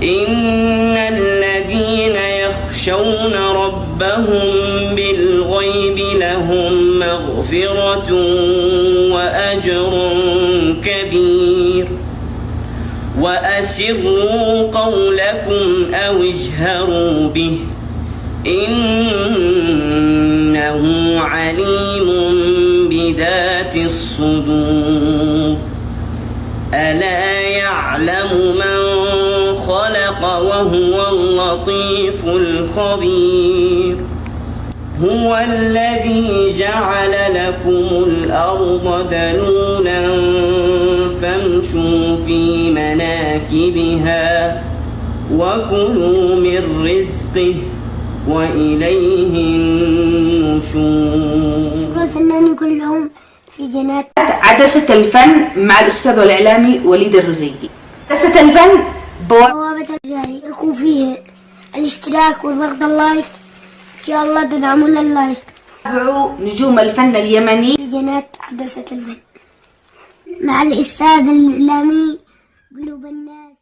إن الذين يخشون ربهم بالغيب لهم مغفرة وأجر كبير وأسروا قولكم أو اجهروا به إنه عليم بذات الصدور ألا يعلم من خلق وهو اللطيف الخبير هو الذي جعل لكم الأرض ذلولا فامشوا في مناكبها وكلوا من رزقه وإليه النشور. الفنانين كلهم في جنات. عدسة الفن مع الأستاذ والإعلامي وليد الرزيقي. عدسة الفن بوابة الجاي يكون فيه الاشتراك وضغط اللايك. إن شاء الله تدعمون اللايك. تابعوا نجوم الفن اليمني في جنات عدسة الفن مع الأستاذ الإعلامي قلوب الناس.